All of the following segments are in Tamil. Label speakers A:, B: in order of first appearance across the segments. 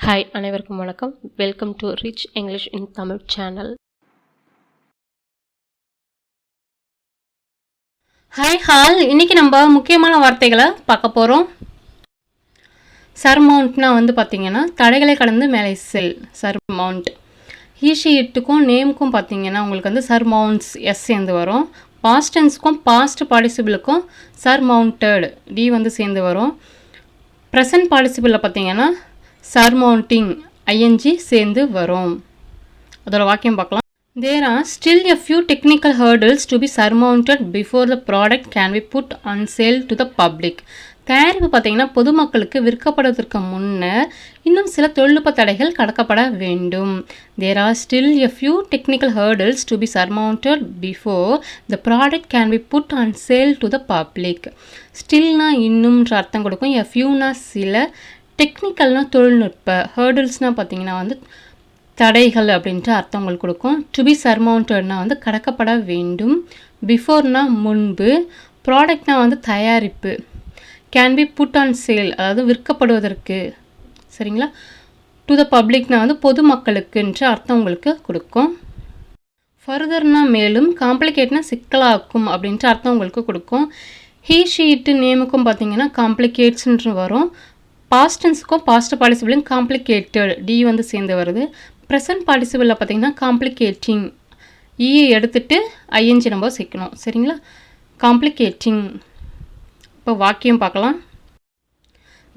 A: ஹாய், அனைவருக்கும் வணக்கம். Welcome to rich English in Tamil channel. Hi hall, இன்னைக்கு நம்ம முக்கியமான வார்த்தைகளை பார்க்க போகிறோம். சர்மவுண்ட்னா பார்த்தீங்கன்னா தடைகளை கடந்து மேலே செல், சர்மவுண்ட். ஈஷிட்டுக்கும் நேமுக்கும் பார்த்தீங்கன்னா உங்களுக்கு சர்மவுண்ட்ஸ் எஸ் சேர்ந்து வரும். பாஸ்டென்ஸுக்கும் பாஸ்ட் பார்ட்டிசிபிளுக்கும் சர்மவுண்டட் டி சேர்ந்து வரும். ப்ரெசன்ட் பார்ட்டிசிபிளில் பார்த்தீங்கன்னா சர்மவுண்டிங் ஐஎன்ஜி சேர்ந்து வரும். அதோட வாக்கியம் பார்க்கலாம். There are still a few technical hurdles to be surmounted before the product can be put on sale to the public. தயாரிப்பு பார்த்தீங்கன்னா பொதுமக்களுக்கு விற்கப்படுவதற்கு முன்னர் இன்னும் சில தொழில்நுட்ப தடைகள் கடக்கப்பட வேண்டும். There are still a few technical hurdles to be surmounted before the product can be put on sale to the public. ஸ்டில்னா இன்னும்ன்ற அர்த்தம் கொடுக்கும். a fewனா சில, டெக்னிக்கல்னா தொழில்நுட்ப, ஹேர்டில்ஸ்னால் பார்த்தீங்கன்னா தடைகள் அப்படின்ற அர்த்தம் உங்களுக்கு கொடுக்கும். டு பி சர்மவுண்டட்னா கடக்கப்பட வேண்டும். பிஃபோர்னா முன்பு, ப்ராடக்ட்னா தயாரிப்பு, can be put on sale அதாவது விற்கப்படுவதற்கு, சரிங்களா. டு த பப்ளிக்னா பொதுமக்களுக்குன்ற அர்த்தம் உங்களுக்கு கொடுக்கும். ஃபர்தர்னா மேலும், காம்ப்ளிகேட்னா சிக்கலாக்கும் அப்படின்ற அர்த்தம் உங்களுக்கு கொடுக்கும். ஹீ ஷீட்டு நேமுக்கும் பார்த்தீங்கன்னா காம்ப்ளிகேட்ஸ்ன்று வரும். பாஸ்டென்ஸுக்கும் பாஸ்ட் பார்ட்டிசிபிளும் காம்ப்ளிகேட்டட் டி சேர்ந்து வருது. ப்ரெசன்ட் பார்ட்டிசிபிளில் பார்த்தீங்கன்னா காம்ப்ளிகேட்டிங் ஈயை எடுத்துகிட்டு ஐஎன்ஜி நம்ம சேர்க்கணும், சரிங்களா. காம்ப்ளிகேட்டிங். இப்போ வாக்கியம் பார்க்கலாம்.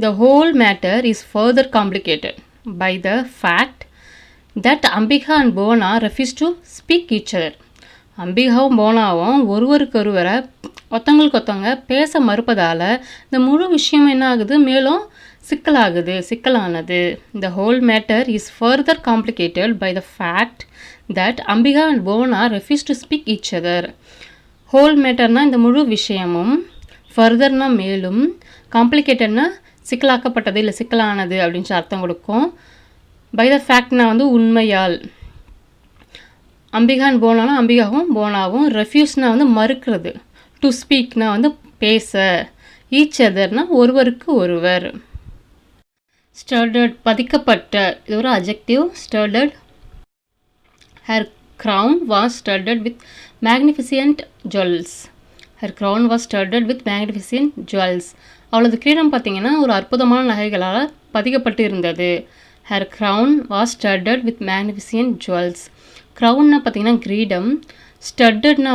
A: The whole matter is further complicated by the fact that Ambika and Bona refuse to speak each other. அம்பிகாவும் போனாவும் ஒருவருக்கொருவரை ஒருத்தவங்க பேச மறுப்பதால் இந்த முழு விஷயம் என்ன ஆகுது, மேலும் சிக்கலானது. The whole matter is further complicated by the fact that Ambika and Bona refuse to speak each other. whole matterனா இந்த முழு விஷயமும், ஃபர்தர்னா மேலும், காம்ப்ளிகேட்டட்னா சிக்கலாக்கப்பட்டது இல்லை சிக்கலானது அப்படின்ற அர்த்தம் கொடுக்கும். பை த ஃபேக்ட்னா உண்மையால். அம்பிகா அண்ட் போனானா அம்பிகாவும் போனாவும், ரெஃப்யூஸ்னா மறுக்கிறது, டு ஸ்பீக்னா பேச, ஈச் அதர்னா ஒருவருக்கு ஒருவர். ஸ்டர்டட் பதிக்கப்பட்ட, இது ஒரு adjective. Studded. Her crown was studded with magnificent jewels. Her crown was studded with magnificent jewels. அவளது கிரீடம் பார்த்தீங்கன்னா ஒரு அற்புதமான நகைகளால் பதிக்கப்பட்டு இருந்தது. Her crown was studded with magnificent jewels. க்ரௌன்னா பார்த்தீங்கன்னா கிரீடம், ஸ்டட்டட்னா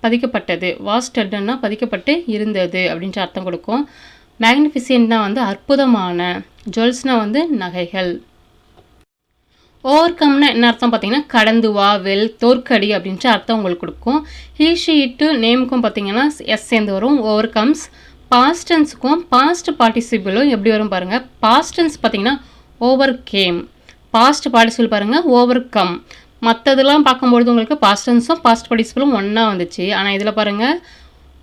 A: பதிக்கப்பட்டது, வாஸ் ஸ்டட்டட்னா பதிக்கப்பட்டு இருந்தது அப்படின்ற அர்த்தம் கொடுக்கும். மேக்னிஃபிசியன்ட்னா அற்புதமான, ஜுவல்ஸ்னா நகைகள். ஓவர் கம்னா என்ன அர்த்தம் பார்த்தீங்கன்னா கடந்து வா, வெல், தோற்கடி அப்படின்ற அர்த்தம் உங்களுக்கு கொடுக்கும். ஈஷிட்டு நேமுக்கும் பார்த்தீங்கன்னா எஸ் சேர்ந்து வரும். Overcomes. பாஸ்டென்ஸுக்கும் பாஸ்ட் பார்ட்டிசிபிளும் எப்படி வரும் பாருங்கள். பாஸ்டென்ஸ் பார்த்தீங்கன்னா ஓவர் கேம், பாஸ்ட் பார்ட்டிசிபிள் பாருங்கள் ஓவர் கம். மற்றதெல்லாம் பார்க்கும்பொழுது உங்களுக்கு பாஸ்டென்ஸும் பாஸ்ட் பார்ட்டிசிபிளும் ஒன்றா வந்துச்சு. ஆனால் இதில் பாருங்கள்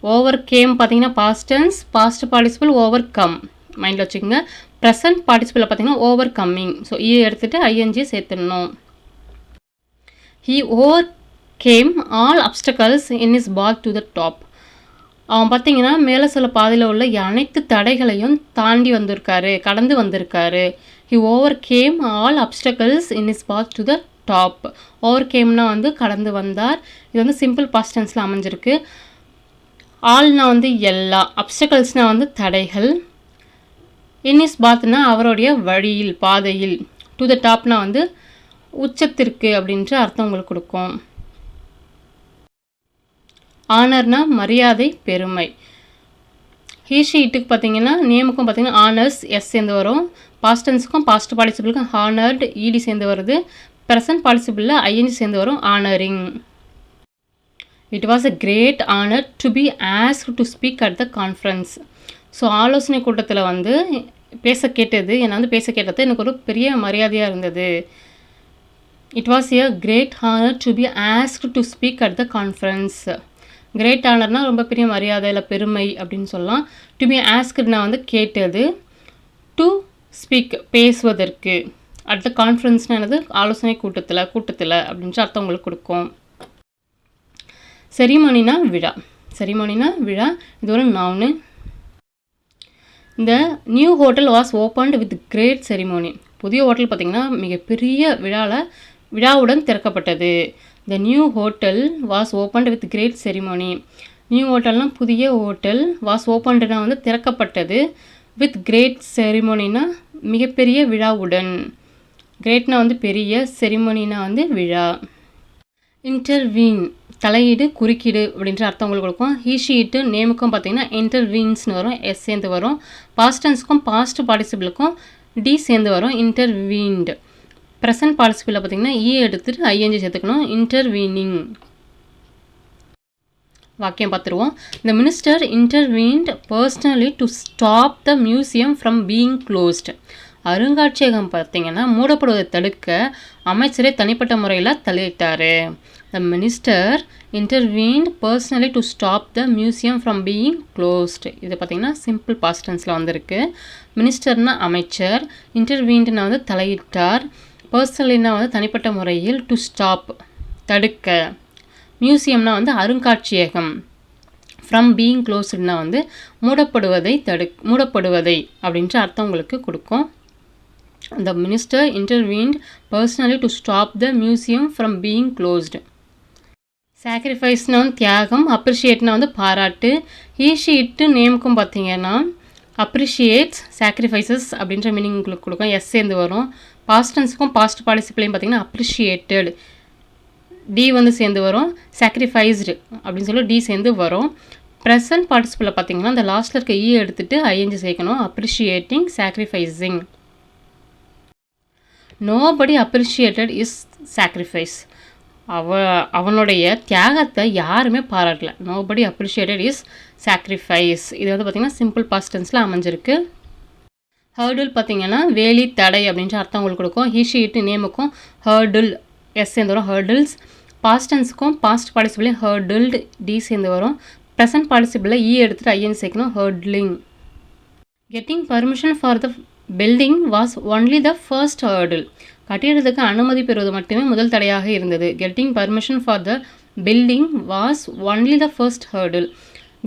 A: ஓவர் கேம் பார்த்தீங்கன்னா past tense, past participle overcome, மைண்டில் வச்சுக்கோங்க. ப்ரெசன்ட் பார்ட்டிசிபிளில் பார்த்தீங்கன்னா ஓவர் கம்மிங். ஸோ ஈ எடுத்துகிட்டு ஐஎன்ஜி சேர்த்துடணும். He overcame all obstacles in his path to the top. அவன் பார்த்தீங்கன்னா மேலே சில பாதையில் உள்ள அனைத்து தடைகளையும் தாண்டி வந்திருக்காரு, கடந்து வந்திருக்காரு. He overcame all obstacles in his path to the top. Over கேம்னா கடந்து வந்தார். இது சிம்பிள் பாஸ்ட் டென்ஸில் அமைஞ்சிருக்கு. ஆல்னா எல்லா, அப்டக்கல்ஸ்னா தடைகள், இன்இஸ் பாத்னா அவருடைய வழியில், பாதையில், டு த டாப்னா உச்சத்திற்கு அப்படின்ற அர்த்தம் உங்களுக்கு கொடுக்கும். ஆனர்னா மரியாதை, பெருமை. ஹீஷீட்டுக்கு பார்த்தீங்கன்னா நேமுக்கும் பார்த்தீங்கன்னா ஆனர்ஸ் எஸ் சேர்ந்து வரும். பாஸ்டென்ஸுக்கும் பாஸ்ட் பார்ட்டிசிபிளுக்கும் ஹானர்டு ஈடி சேர்ந்து வருது. ப்ரெசன்ட் பார்ட்டிசிபிளில் ஐஎன்ஜி சேர்ந்து வரும். Honouring. It was a great honour to be asked to speak at the conference. So ஆலோசனை கூட்டத்தில் பேச கேட்டது, என்னை பேச கேட்டது எனக்கு ஒரு பெரிய மரியாதையாக இருந்தது. It was a great honour to be asked to speak at the conference. Great ஆனர்னால் ரொம்ப பெரிய மரியாதை இல்லை பெருமை அப்படின்னு சொல்லலாம். டு பி ஆஸ்க்டுனா கேட்டது, டு ஸ்பீக் பேசுவதற்கு, அட் த கான்ஃபரன்ஸ்னால் என்னது ஆலோசனை கூட்டத்தில் அப்படின்ற அர்த்தம் உங்களுக்கு கொடுக்கும். செரிமோனினா விழா, செரிமோனினா விழா, இது ஒரு noun. The new hotel was opened with great ceremony. புதிய ஹோட்டல் பார்த்திங்கன்னா மிகப்பெரிய விழாவுடன் திறக்கப்பட்டது. The new hotel was opened with great ceremony. New ஹோட்டல்னால் புதிய ஹோட்டல், வாஸ் ஓப்பன்டுனா வந்து திறக்கப்பட்டது, வித் கிரேட் செரிமோனினா மிகப்பெரிய விழாவுடன், கிரேட்னா வந்து பெரிய, செரிமோனினா வந்து விழா. இன்டர்வீன் தலையீடு, குறுக்கீடு அப்படின்ற அர்த்தம் உங்களுக்கு கொடுக்கும். ஹீ இட்டு நேமுக்கும் பார்த்தீங்கன்னா இன்டர்வீன்ஸ்னு வரும், எஸ் சேர்ந்து வரும். பாஸ்டன்ஸ்க்கும் பாஸ்ட் பார்ட்டிசிபிளுக்கும் டி சேர்ந்து வரும், இன்டர்வீன்டு. ப்ரெசன்ட் பார்ட்டிசிபிளில் பார்த்தீங்கன்னா எடுத்துட்டு ஐஎன்ஜி சேர்த்துக்கணும், இன்டர்வீனிங். வாக்கியம் பார்த்துருவோம். The minister intervened personally to stop the museum from being closed. அருங்காட்சியகம் பார்த்தீங்கன்னா மூடப்படுவதை தடுக்க அமைச்சரே தனிப்பட்ட முறையில் தலையிட்டார். The minister intervened personally to stop the museum from being closed. இது பார்த்தீங்கன்னா சிம்பிள் பாஸ்ட் டென்ஸில் வந்திருக்கு. மினிஸ்டர்னா அமைச்சர், இன்டர்வீன்ட்னா வந்து தலையிட்டார், பர்சனலினா வந்து தனிப்பட்ட முறையில், டு ஸ்டாப் தடுக்க, மியூசியம்னா வந்து அருங்காட்சியகம், ஃப்ரம் பீயிங் க்ளோஸ்டுனா வந்து மூடப்படுவதை அப்படின்ற அர்த்தம் உங்களுக்கு கொடுக்கும். The minister intervened personally to stop the museum from being closed. சாக்ரிஃபைஸ்னா தியாகம், அப்ரிஷியேட்னா வந்து பாராட்டு. இட்டு நேமுக்கும் பார்த்தீங்கன்னா அப்ரிஷியேட்ஸ் சாக்ரிஃபைசஸ் அப்படின்ற மீனிங் உங்களுக்கு கொடுக்கும், எஸ் சேர்ந்து வரும். பாஸ்டன்ஸுக்கும் பாஸ்ட் பார்ட்டிசிபிளையும் பார்த்தீங்கன்னா அப்ரிஷியேட்டட், டி வந்து சேர்ந்து வரும். சாக்ரிஃபைஸ்டு அப்படின்னு சொல்லி டி சேர்ந்து வரும். ப்ரெசன்ட் பார்ட்டிசிபிளில் பார்த்தீங்கன்னா அந்த லாஸ்ட்டில் இருக்க எடுத்துகிட்டு ஐஎன்ஜி சேர்க்கணும், appreciating, sacrificing. Nobody appreciated his sacrifice. அவனுடைய தியாகத்தை யாருமே பாராட்டல. Nobody appreciated his sacrifice. இது வந்து பார்த்திங்கன்னா சிம்பிள் பாஸ்ட் டென்ஸில் அமைஞ்சிருக்கு. ஹர்டில் பார்த்திங்கன்னா வேலி, தடை அப்படின்ற அர்த்தம் உங்களுக்கு கொடுக்கும். இட்டு நேமுக்கும் ஹர்டில் எஸ் சேர்ந்து வரும், ஹர்டில்ஸ். பாஸ்ட் டென்ஸுக்கும் பாஸ்ட் பார்ட்டிசிபிளையும் ஹர்டில்டு, டி சேர்ந்து வரும். ப்ரெசன்ட் பார்ட்டிசிபிளில் எடுத்துகிட்டு ஐஎன் சேர்க்கணும், hurdling. Getting permission for the building was only the first hurdle. கட்டிடத்துக்கு அனுமதி பெறுவது மட்டுமே முதல் தடையாக இருந்தது. Getting permission for the building was only the first hurdle.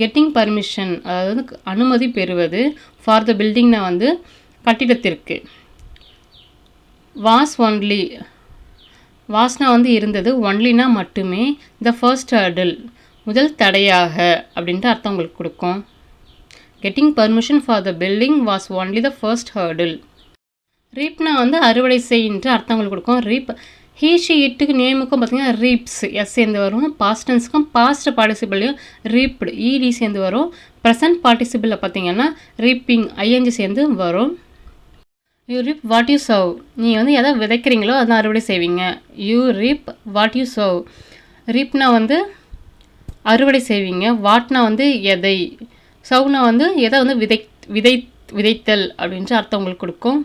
A: Getting permission அதாவது அனுமதி பெறுவது, ஃபார் த பில்டிங்னா வந்து கட்டிடத்திற்கு. வாஸ் ஒன்லி, வாஸ்னா வந்து இருந்தது, ஒன்லினா மட்டுமே, த ஃபர்ஸ்ட் ஹர்டில் முதல் தடையாக அப்படின்ட்டு அர்த்தம் உங்களுக்கு கொடுக்கும். Getting permission for the building was only the first hurdle. ரீப்னா வந்து அறுவடை செய்யின்ற அர்த்தம் உங்களுக்கு கொடுக்கும். ரீப் இட்டுக்கு நேமுக்கும் பார்த்தீங்கன்னா ரீப்ஸ், எஸ் சேர்ந்து வரும். பாஸ்டன்ஸுக்கும் பாஸ்ட் பார்ட்டிசிபிளையும் ரீப்டு, இடி சேர்ந்து வரும். ப்ரெசன்ட் பார்ட்டிசிபிளில் பார்த்தீங்கன்னா ரீப்பிங், ஐஎன்ஜி சேர்ந்து வரும். You reap what you sow. நீங்கள் வந்து எதை விதைக்கிறீங்களோ அதான் அறுவடை செய்வீங்க. You reap what you sow. ரீப்னா வந்து அறுவடை செய்வீங்க, வாட்னா வந்து எதை, சவுனா வந்து எதை வந்து விதைத்தல் அப்படின்ற அர்த்தம் உங்களுக்கு கொடுக்கும்.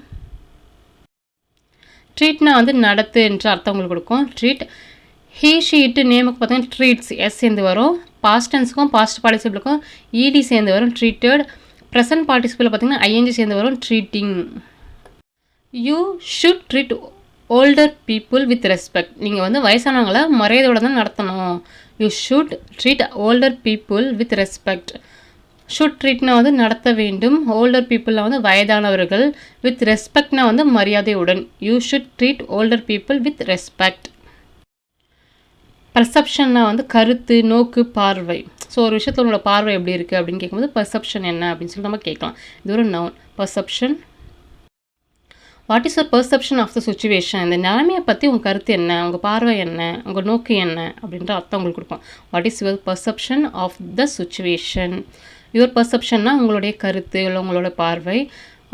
A: ட்ரீட்னா வந்து நடத்து என்ற அர்த்தம் உங்களுக்கு கொடுக்கும். ட்ரீட் இட்டு நேமுக்கு பார்த்தீங்கன்னா ட்ரீட்ஸ், எஸ் சேர்ந்து வரும். பாஸ்டன்ஸுக்கும் பாஸ்ட் பார்ட்டிசிபிளுக்கும் இடி சேர்ந்து வரும், ட்ரீட்டட். ப்ரெசன்ட் பார்ட்டிசிபிளில் பார்த்தீங்கன்னா ஐஎன்ஜி சேர்ந்து வரும், treating. You should treat older people with respect. நீங்கள் வந்து வயசானவங்களை மரியாதையோடு தான் நடத்தணும். You should treat older people with respect. Should ட்ரீட்னா வந்து நடத்த வேண்டும், ஓல்டர் பீப்புளெலாம் வந்து வயதானவர்கள், வித் ரெஸ்பெக்ட்னா வந்து மரியாதையுடன். You should treat older people with respect. பர்செப்ஷன்னா வந்து கருத்து, நோக்கு, பார்வை. ஸோ ஒரு விஷயத்தில் உங்களோட பார்வை எப்படி இருக்குது அப்படின்னு கேட்கும்போது பர்செப்ஷன் என்ன அப்படின்னு சொல்லி நம்ம கேட்கலாம். இது ஒரு noun, perception. What is your perception of the situation. இந்த நிலைமையை பற்றி உங்கள் கருத்து என்ன, உங்கள் பார்வை என்ன, உங்கள் நோக்கு என்ன அப்படின்ற அர்த்தம் உங்களுக்கு கொடுக்கும். What is your perception of the situation. Your பர்செப்ஷன்னா உங்களுடைய கருத்து இல்லை உங்களோட பார்வை.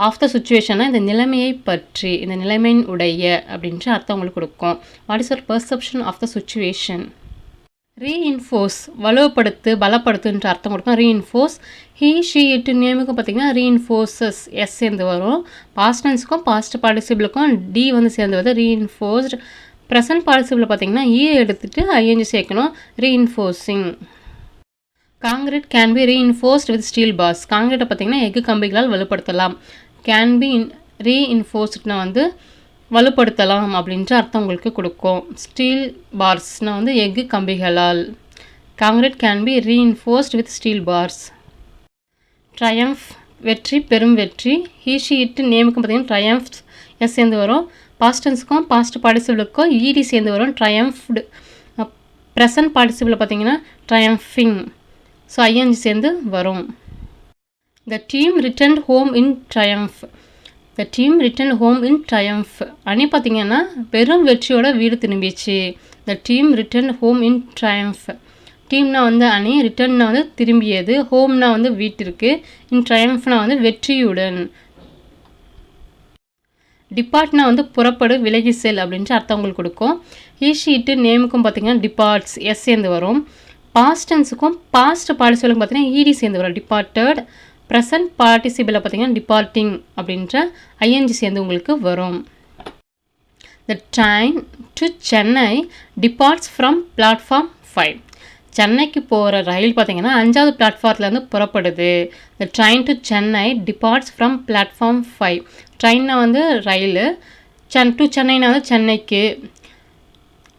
A: ஆஃப் த சுச்சுவேஷன்னா இந்த நிலைமையை பற்றி, இந்த நிலைமையின் உடைய அப்படின்ற அர்த்தம் உங்களுக்கு கொடுக்கும். What is your perception of the situation. Reinforce வலுப்படுத்து, பலப்படுத்துன்ற அர்த்தம் கொடுக்கும். ரீஇன்ஃபோர்ஸ் இட்டு நேமுக்கும் பார்த்தீங்கன்னா ரீஇன்ஃபோர்ஸஸ், எஸ் சேர்ந்து வரும். பாஸ்டன்ஸுக்கும் பாஸ்ட் பார்ட்டிசிபிளுக்கும் டி வந்து சேர்ந்து வருது, ரீஇன்ஃபோர்ஸ்டு. ப்ரெசன்ட் பார்ட்டிசிபிளில் பார்த்தீங்கன்னா எடுத்துகிட்டு ஐஎன்ஜி சேர்க்கணும், reinforcing. Concrete can be reinforced with steel bars. காங்கிரீட்டை பார்த்தீங்கன்னா எஃகு கம்பிகளால் வலுப்படுத்தலாம். கேன் பி ரீஇன்ஃபோர்ஸ்ட்னா வந்து வலுப்படுத்தலாம் அப்படின்ற அர்த்தம் உங்களுக்கு கொடுக்கும். ஸ்டீல் பார்ஸ்னால் வந்து எஃகு கம்பிகளால். Concrete can be reinforced with steel bars. Triumph வெற்றி, பெரும் வெற்றி. he she it நேமுக்கும் பார்த்தீங்கன்னா triumphed எஸ் சேர்ந்து வரும். பாஸ்ட் டென்ஸுக்கும் பாஸ்ட் பார்ட்டிசிபிளுக்கும் ed சேர்ந்து வரும். triumphed. ப்ரெசன்ட் பார்ட்டிசிபிளில் பார்த்தீங்கன்னா triumphing. ஸோ ing சேர்ந்து வரும். the team returned home in triumph. the team returned home in triumph. அணி பார்த்தீங்கன்னா பெரும் வெற்றியோட வீடு திரும்பிச்சு. the team returned home in triumph. டீம்னா வந்து அணி, ரிட்டர்ன்னா வந்து திரும்பியது, ஹோம்னா வந்து வீட்டிற்கு, இன் ட்ரையம்ஃப்னா வந்து வெற்றியுடன். டிபார்ட்னா வந்து புறப்படு, விலகி செல் அப்படின்ட்டு அர்த்தம் உங்களுக்கு கொடுக்கும். ஈஷீட்டு நேமுக்கும் பார்த்தீங்கன்னா டிபார்ட்ஸ் எஸ் சேர்ந்து வரும். பாஸ்ட் டென்ஸுக்கும் பாஸ்ட் பார்ட்டிசிபிளுக்கும் பார்த்தீங்கன்னா ஈடி சேர்ந்து வரும். டிபார்ட்டட். ப்ரெசன்ட் பார்ட்டிசிபிளில் பார்த்தீங்கன்னா டிபார்ட்டிங் அப்படின்ற ஐஎன்ஜி சேர்ந்து உங்களுக்கு வரும். The train to Chennai departs from platform 5. சென்னைக்கு போகிற ரயில் பார்த்தீங்கன்னா 5வது பிளாட்ஃபார்ம்லேருந்து புறப்படுது. the train to Chennai departs from platform 5. ட்ரெயின்னா வந்து ரயில், டு சென்னைனா வந்து சென்னைக்கு,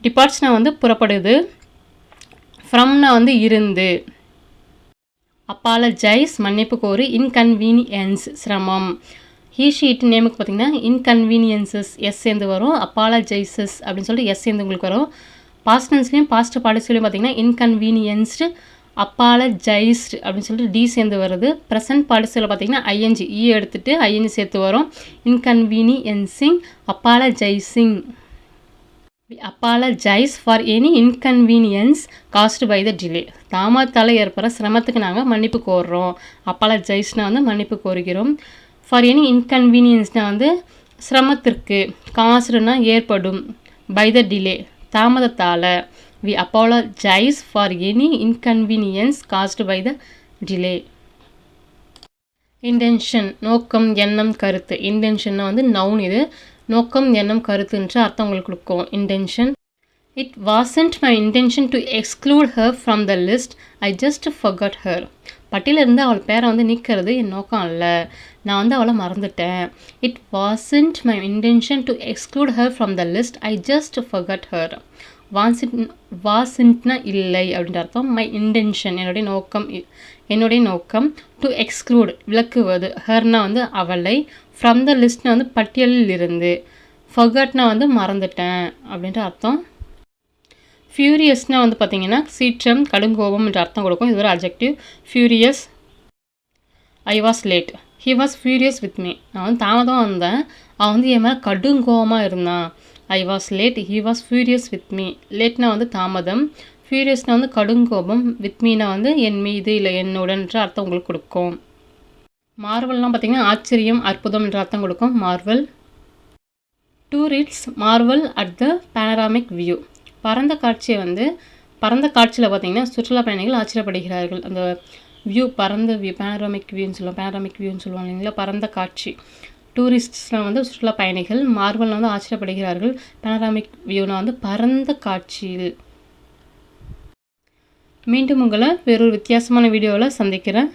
A: டிபார்ட்ஸ்னால் வந்து புறப்படுது, ஃப்ரம்னா வந்து இருந்து. அப்பாலஜைஸ் மன்னிப்பு கோரு, இன்கன்வீனியன்ஸ் சிரமம். he she it நேமுக்கு பார்த்தீங்கன்னா இன்கன்வீனியன்சஸ் எஸ் சேர்ந்து வரும். அப்பாலஜைசஸ் அப்படின்னு சொல்லிட்டு எஸ் சேர்ந்து உங்களுக்கு வரும். பாஸ்ட் டென்ஸ்லையும் பாஸ்ட் பார்ட்டிசிபிளையும் பார்த்தீங்கன்னா இன்கன்வீனியன்ஸ்டு, அப்பாலஜைஸ்டு அப்படின்னு சொல்லிட்டு டி சேர்ந்து வருது. ப்ரெசன்ட் பார்ட்டிசிபிளில் பார்த்தீங்கன்னா ஐஎன்ஜி எடுத்துகிட்டு ஐஎன்ஜி சேர்த்து வரும். Inconveniencing, apologising. apologize for any inconvenience caused by the delay. தாமதத்தால் ஏற்படுற சிரமத்துக்கு நாங்கள் மன்னிப்பு கோர்றோம். apologizeனா வந்து மன்னிப்பு கோருகிறோம். for any inconvenienceனா வந்து சிரமத்திற்கு, காசுனா ஏற்படும், by the delay தாமதத்தால். we apologize for any inconvenience caused by the delay. Intention நோக்கம், எண்ணம், கருத்து. இன்டென்ஷன்னா வந்து நவுன், இது நோக்கம், எண்ணம், கருத்துன்ற அர்த்தம் உங்களுக்கு கொடுக்கும். Intention. It wasn't my intention to exclude her from the list, I just forgot her. பட்டியலிருந்து அவள் பேரை வந்து நீக்கிறது என் நோக்கம் அல்ல, நான் வந்து அவளை மறந்துட்டேன். It wasn't my intention to exclude her from the list, I just forgot her. வாசன்ட்னா இல்லை அப்படின்ற அர்த்தம். மை இன்டென்ஷன் என்னுடைய நோக்கம், டு எக்ஸ்க்ளூட் விளக்குவது, ஹர்னா வந்து அவளை, ஃப்ரம் த லிஸ்ட்னா வந்து பட்டியலில் இருந்து, ஃபர்கட்னா வந்து மறந்துட்டேன் அப்படின்ற அர்த்தம். ஃபியூரியஸ்னா வந்து பார்த்தீங்கன்னா சீற்றம், கடுங்கோபம் என்ற அர்த்தம் கொடுக்கும். இது ஒரு adjective. Furious. I was late, he was furious with me. நான் வந்து தாமதம் வந்தேன், அவன் வந்து என் மேலே கடுங்கோபமாக இருந்தான். I was late, he was furious with me. லேட்னா வந்து தாமதம், ஃபியூரியஸ்னா வந்து கடுங்கோபம், வித் மீனா வந்து என் மீது இல்லை என்னுடன்ற அர்த்தம் உங்களுக்கு கொடுக்கும். மார்வல்னால் பார்த்தீங்கன்னா ஆச்சரியம், அற்புதம் என்ற அர்த்தம் கொடுக்கும். Marvel. Tourists marvel at the panoramic view. பரந்த காட்சியில் பார்த்தீங்கன்னா சுற்றுலா பயணிகள் ஆச்சரியப்படுகிறார்கள். அந்த வியூ பரந்த வியூ, பேனராமிக் வியூன்னு சொல்லுவாங்க இல்லைங்களா, பரந்த காட்சி. டூரிஸ்ட்ஸ்லாம் வந்து சுற்றுலா பயணிகள், மார்வல்னால் வந்து ஆச்சரியப்படுகிறார்கள், பேனராமிக் வியூனா வந்து பரந்த காட்சியில். மீண்டும் உங்களை வேறொரு வித்தியாசமான வீடியோவில் சந்திக்கிறேன்.